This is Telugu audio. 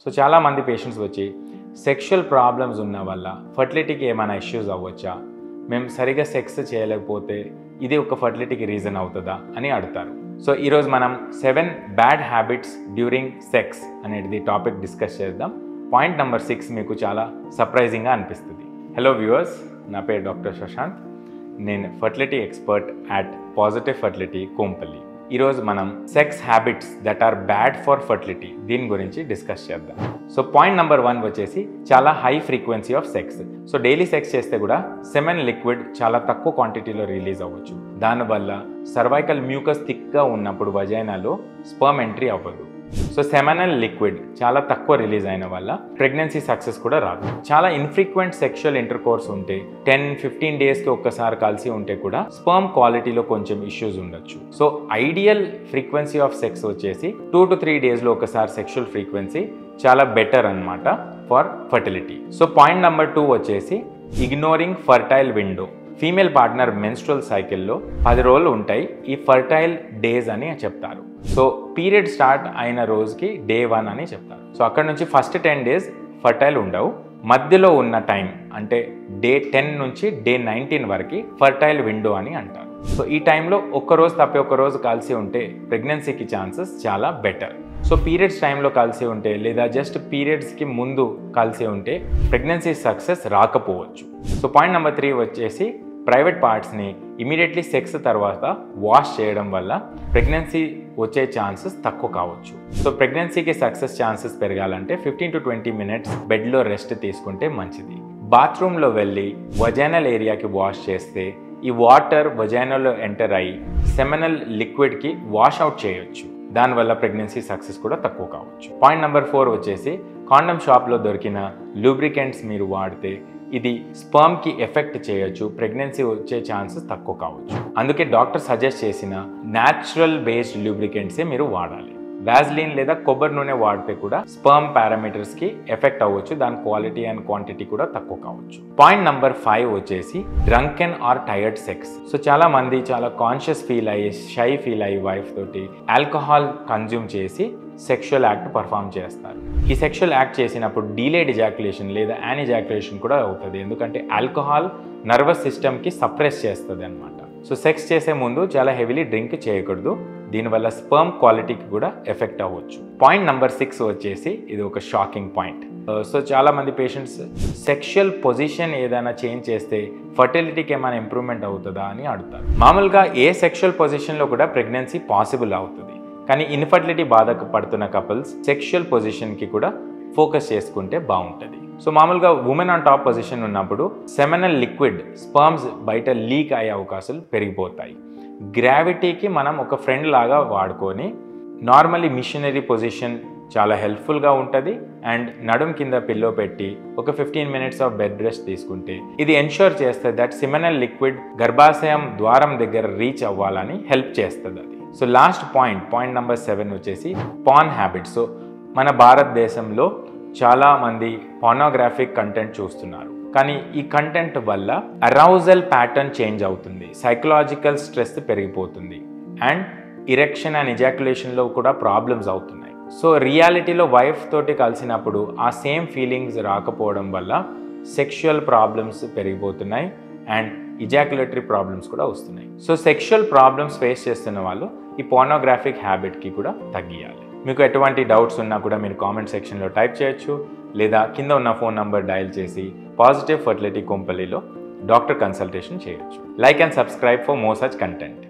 సో చాలామంది పేషెంట్స్ వచ్చి సెక్షువల్ ప్రాబ్లమ్స్ ఉన్న వల్ల ఫర్టిలిటీకి ఏమైనా ఇష్యూస్ అవ్వచ్చా, మేము సరిగా సెక్స్ చేయలేకపోతే ఇది ఒక ఫర్టిలిటీకి రీజన్ అవుతుందా అని అడుగుతారు. సో ఈరోజు మనం 7 బ్యాడ్ హ్యాబిట్స్ డ్యూరింగ్ సెక్స్ అనేది టాపిక్ డిస్కస్ చేద్దాం. పాయింట్ నెంబర్ 6 మీకు చాలా సర్ప్రైజింగ్గా అనిపిస్తుంది. హలో వ్యూవర్స్, నా పేరు డాక్టర్ శశాంత్. నేను fertility expert at Positive Fertility Kompally. ఈరోజు మనం sex habits that are bad for fertility దీని గురించి డిస్కస్ చేద్దాం. సో పాయింట్ నెంబర్ 1 వచ్చేసి చాలా high frequency of sex. So daily sex చేస్తే కూడా సెమెన్ లిక్విడ్ చాలా తక్కువ క్వాంటిటీలో రిలీజ్ అవ్వచ్చు. దానివల్ల సర్వైకల్ మ్యూకస్ థిక్గా ఉన్నప్పుడు వజైనాలో స్పర్మ్ ఎంట్రీ అవ్వదు. సో సెమెనల్ లిక్విడ్ చాలా తక్కువ రిలీజ్ అయిన వల్ల ప్రెగ్నెన్సీ సక్సెస్ కూడా రాదు. చాలా ఇన్ఫ్రీక్వెంట్ సెక్షువల్ ఇంటర్కోర్స్ ఉంటే 10-15 డేస్కి ఒక్కసారి కలిసి ఉంటే కూడా స్పర్మ్ క్వాలిటీలో కొంచెం ఇష్యూస్ ఉండొచ్చు. So ideal frequency of sex వచ్చేసి 2 to 3 డేస్లో ఒకసారి సెక్షువల్ ఫ్రీక్వెన్సీ చాలా బెటర్ అన్నమాట for fertility. So point number 2 వచ్చేసి ignoring fertile window. Female partner menstrual సైకిల్లో 10 రోజులు ఉంటాయి. ఈ ఫర్టైల్ డేస్ అని చెప్తారు. సో పీరియడ్ స్టార్ట్ అయిన రోజుకి డే 1 అని చెప్తారు. సో అక్కడ నుంచి ఫస్ట్ 10 డేస్ ఫర్టైల్ ఉండవు. మధ్యలో ఉన్న టైం అంటే డే 10 నుంచి డే 19 వరకు ఫర్టైల్ విండో అని అంటారు. సో ఈ టైంలో ఒక్కరోజు తప్పి ఒక్కరోజు కలిసి ఉంటే ప్రెగ్నెన్సీకి ఛాన్సెస్ చాలా బెటర్. సో పీరియడ్స్ టైంలో కలిసి ఉంటే లేదా జస్ట్ పీరియడ్స్కి ముందు కలిసి ఉంటే ప్రెగ్నెన్సీ సక్సెస్ రాకపోవచ్చు. సో పాయింట్ నెంబర్ 3 వచ్చేసి ప్రైవేట్ పార్ట్స్ని ఇమీడియట్లీ సెక్స్ తర్వాత వాష్ చేయడం వల్ల ప్రెగ్నెన్సీ వచ్చే ఛాన్సెస్ తక్కువ కావచ్చు. సో ప్రెగ్నెన్సీకి సక్సెస్ ఛాన్సెస్ పెరగాలంటే 15 to 20 మినిట్స్ బెడ్లో రెస్ట్ తీసుకుంటే మంచిది. బాత్రూంలో వెళ్ళి వజైనల్ ఏరియాకి వాష్ చేస్తే ఈ వాటర్ వజైనాలో ఎంటర్ అయ్యి సెమెనల్ లిక్విడ్కి వాష్ అవుట్ చేయొచ్చు. దానివల్ల ప్రెగ్నెన్సీ సక్సెస్ కూడా తక్కువ కావచ్చు. పాయింట్ నెంబర్ 4 వచ్చేసి కాండమ్ షాప్లో దొరికిన లూబ్రికెంట్స్ మీరు వాడితే ఇది స్పర్మ్కి ఎఫెక్ట్ చేయొచ్చు, ప్రెగ్నెన్సీ వచ్చే ఛాన్సెస్ తక్కువ కావచ్చు. అందుకే డాక్టర్ సజెస్ట్ చేసిన న్యాచురల్ బేస్డ్ లూబ్రికెంట్సే మీరు వాడాలి. వ్యాజ్లిన్ లేదా కొబ్బరి నూనె వాడితే కూడా స్పర్మ్ పారామీటర్స్కి ఎఫెక్ట్ అవ్వచ్చు, దాని క్వాలిటీ అండ్ క్వాంటిటీ కూడా తక్కువ కావచ్చు. పాయింట్ నెంబర్ 5 వచ్చేసి drunken or tired sex. So చాలా మంది చాలా కాన్షియస్ ఫీల్ అయ్యి షై ఫీల్ అయ్యి వైఫ్ తోటి ఆల్కహాల్ కన్జ్యూమ్ చేసి సెక్షువల్ యాక్ట్ పర్ఫామ్ చేస్తారు. ఈ సెక్షువల్ యాక్ట్ చేసినప్పుడు డీలేడ్ ఎజాక్యులేషన్ లేదా యానిజాక్యులేషన్ కూడా అవుతుంది. ఎందుకంటే ఆల్కహాల్ నర్వస్ సిస్టమ్కి సప్రెస్ చేస్తుంది అనమాట. సో సెక్స్ చేసే ముందు చాలా హెవీలీ డ్రింక్ చేయకూడదు. దీనివల్ల స్పర్మ్ క్వాలిటీకి కూడా ఎఫెక్ట్ అవ్వచ్చు. పాయింట్ నెంబర్ 6 వచ్చేసి ఇది ఒక షాకింగ్ పాయింట్. సో చాలా మంది పేషెంట్స్ సెక్షువల్ పొజిషన్ ఏదైనా చేంజ్ చేస్తే ఫర్టిలిటీకి ఏమైనా ఇంప్రూవ్మెంట్ అవుతుందా అని అడుగుతారు. మామూలుగా ఏ సెక్షువల్ పొజిషన్లో కూడా ప్రెగ్నెన్సీ పాసిబుల్ అవుతుంది. కానీ ఇన్ఫర్టిలిటీ బాధకు పడుతున్న కపుల్స్ సెక్షువల్ పొజిషన్కి కూడా ఫోకస్ చేసుకుంటే బాగుంటుంది. సో మామూలుగా ఉమెన్ ఆన్ టాప్ పొజిషన్ ఉన్నప్పుడు సెమెనల్ లిక్విడ్ స్పర్మ్స్ బయట లీక్ అయ్యే అవకాశాలు పెరిగిపోతాయి. గ్రావిటీకి మనం ఒక ఫ్రెండ్ లాగా వాడుకొని నార్మల్లీ మిషనరీ పొజిషన్ చాలా హెల్ప్ఫుల్గా ఉంటుంది. అండ్ నడుం కింద పిల్లో పెట్టి ఒక 15 మినిట్స్ ఆఫ్ బెడ్ రెస్ట్ తీసుకుంటే ఇది ఎన్ష్యూర్ చేస్తుంది దట్ సెమెనల్ లిక్విడ్ గర్భాశయం ద్వారం దగ్గర రీచ్ అవ్వాలని హెల్ప్ చేస్తుంది అది. సో లాస్ట్ పాయింట్ నెంబర్ 7 వచ్చేసి పాన్ హ్యాబిట్. సో మన భారతదేశంలో చాలామంది పార్నోగ్రాఫిక్ కంటెంట్ చూస్తున్నారు. కానీ ఈ కంటెంట్ వల్ల అరౌజల్ ప్యాటర్న్ చేంజ్ అవుతుంది, సైకలాజికల్ స్ట్రెస్ పెరిగిపోతుంది అండ్ ఇరెక్షన్ అండ్ ఎజాక్యులేషన్లో కూడా ప్రాబ్లమ్స్ అవుతున్నాయి. సో రియాలిటీలో వైఫ్ తోటి కలిసినప్పుడు ఆ సేమ్ ఫీలింగ్స్ రాకపోవడం వల్ల సెక్షువల్ ప్రాబ్లమ్స్ పెరిగిపోతున్నాయి అండ్ ఇజాక్యులేటరీ ప్రాబ్లమ్స్ కూడా వస్తున్నాయి. సో సెక్షువల్ ప్రాబ్లమ్స్ ఫేస్ చేస్తున్న వాళ్ళు ఈ పార్నోగ్రాఫిక్ హ్యాబిట్కి కూడా తగ్గియాలి. మీకు ఎటువంటి డౌట్స్ ఉన్నా కూడా మీరు కామెంట్ సెక్షన్లో టైప్ చేయొచ్చు లేదా కింద ఉన్న ఫోన్ నంబర్ డయల్ చేసి పాజిటివ్ ఫర్టిలిటీ కోంపల్లిలో డాక్టర్ కన్సల్టేషన్ చేయొచ్చు. Like and subscribe for more such content.